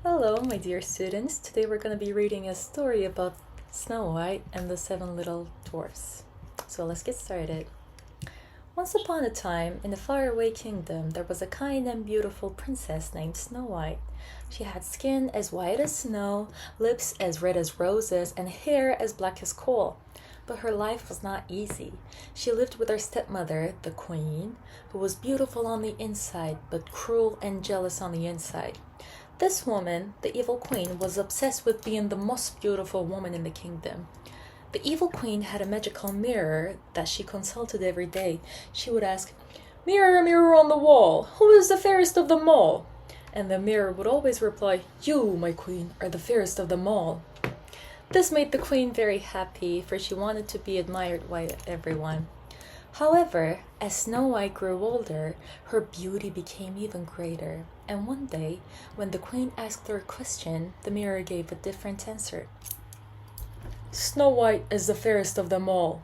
Hello, my dear students. Today we're going to be reading a story about Snow White and the Seven Little Dwarfs. So let's get started. Once upon a time, in a faraway kingdom, there was a kind and beautiful princess named Snow White. She had skin as white as snow, lips as red as roses, and hair as black as coal. But her life was not easy. She lived with her stepmother, the queen, who was beautiful on the inside, but cruel and jealous on the inside. This woman, the evil queen, was obsessed with being the most beautiful woman in the kingdom. The evil queen had a magical mirror that she consulted every day. She would ask, "Mirror, mirror on the wall, who is the fairest of them all?" And the mirror would always reply, "You, my queen, are the fairest of them all." This made the queen very happy, for she wanted to be admired by everyone. However, as Snow White grew older, her beauty became even greater, and one day, when the queen asked her a question, the mirror gave a different answer. "Snow White is the fairest of them all."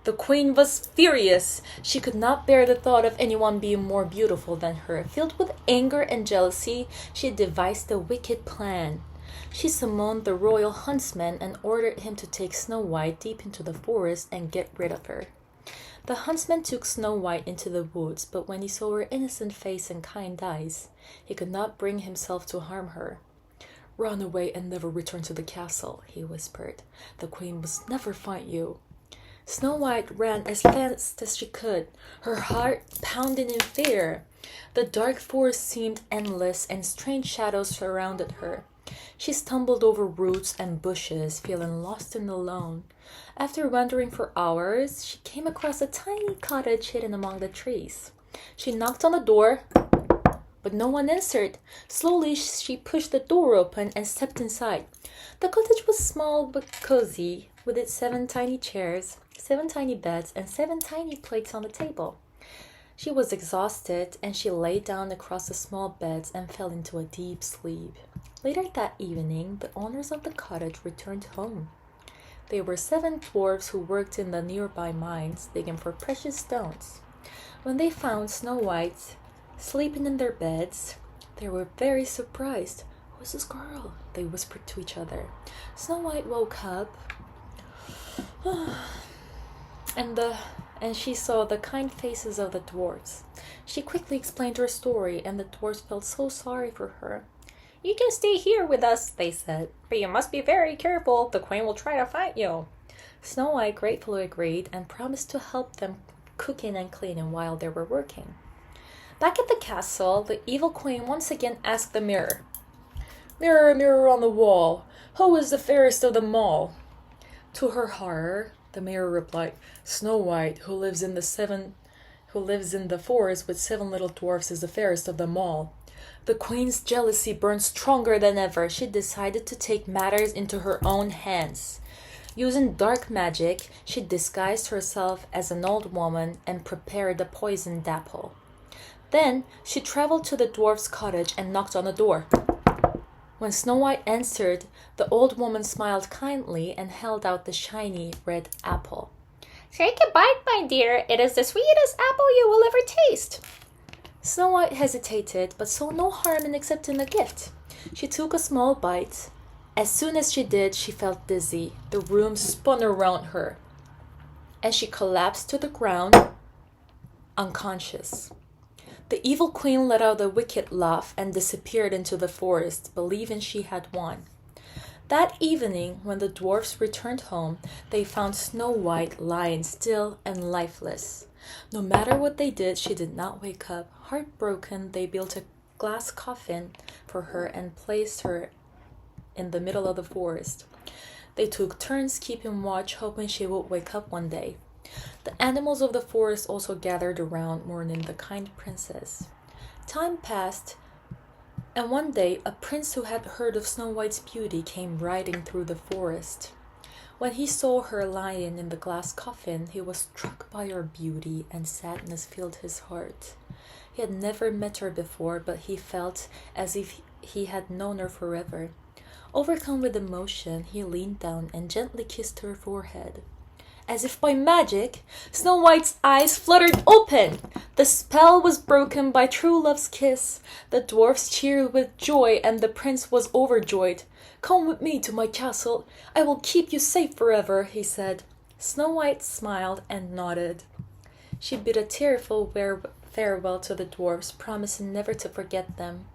The queen was furious. She could not bear the thought of anyone being more beautiful than her. Filled with anger and jealousy, she devised a wicked plan. She summoned the royal huntsman and ordered him to take Snow White deep into the forest and get rid of her. The huntsman took Snow White into the woods, but when he saw her innocent face and kind eyes, he could not bring himself to harm her. "Run away and never return to the castle," he whispered. "The queen must never find you." Snow White ran as fast as she could, her heart pounding in fear. The dark forest seemed endless, and strange shadows surrounded her. She stumbled over roots and bushes, feeling lost and alone. After wandering for hours, she came across a tiny cottage hidden among the trees. She knocked on the door, but no one answered. Slowly, she pushed the door open and stepped inside. The cottage was small but cozy, with its 7 tiny chairs, 7 tiny beds, and 7 tiny plates on the table. She was exhausted, and she lay down across the small beds and fell into a deep sleep. Later that evening, the owners of the cottage returned home. They were 7 dwarfs who worked in the nearby mines, digging for precious stones. When they found Snow White sleeping in their beds, they were very surprised. "Who's this girl?" they whispered to each other. Snow White woke up and she saw the kind faces of the dwarfs. She quickly explained her story, and the dwarfs felt so sorry for her. "You can stay here with us," they said, "but you must be very careful. The queen will try to find you." Snow White gratefully agreed and promised to help them cooking and cleaning while they were working. Back at the castle, the evil queen once again asked the mirror, "Mirror, mirror on the wall, who is the fairest of them all?" To her horror, the mirror replied, "Snow White, who lives in the forest with 7 little dwarfs, is the fairest of them all." The queen's jealousy burned stronger than ever. She decided to take matters into her own hands. Using dark magic, she disguised herself as an old woman and prepared a poisoned apple. Then she traveled to the dwarf's cottage and knocked on the door. When Snow White answered, the old woman smiled kindly and held out the shiny red apple. "Take a bite, my dear. It is the sweetest apple you will ever taste." Snow White hesitated, but saw no harm in accepting the gift. She took a small bite. As soon as she did, she felt dizzy. The room spun around her, and she collapsed to the ground, unconscious. The evil queen let out a wicked laugh and disappeared into the forest, believing she had won. That evening, when the dwarfs returned home, they found Snow White lying still and lifeless. No matter what they did, she did not wake up. Heartbroken, they built a glass coffin for her and placed her in the middle of the forest. They took turns keeping watch, hoping she would wake up one day. The animals of the forest also gathered around, mourning the kind princess. Time passed, and one day a prince who had heard of Snow White's beauty came riding through the forest. When he saw her lying in the glass coffin, he was struck by her beauty, and sadness filled his heart. He had never met her before, but he felt as if he had known her forever. Overcome with emotion, he leaned down and gently kissed her forehead. As if by magic, Snow White's eyes fluttered open. The spell was broken by true love's kiss. The dwarfs cheered with joy, and the prince was overjoyed. "Come with me to my castle. I will keep you safe forever," he said. Snow White smiled and nodded. She bid a tearful farewell to the dwarfs, promising never to forget them.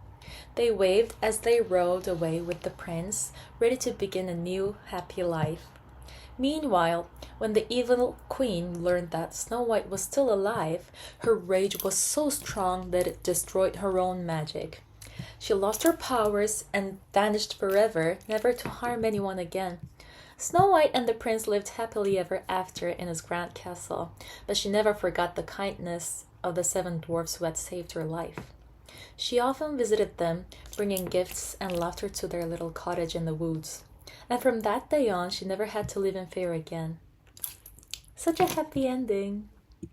They waved as they rode away with the prince, ready to begin a new, happy life. Meanwhile, when the evil queen learned that Snow White was still alive, her rage was so strong that it destroyed her own magic. She lost her powers and vanished forever, never to harm anyone again. Snow White and the prince lived happily ever after in his grand castle, but she never forgot the kindness of the 7 dwarfs who had saved her life. She often visited them, bringing gifts and laughter to their little cottage in the woods. And from that day on, she never had to live in fear again. Such a happy ending.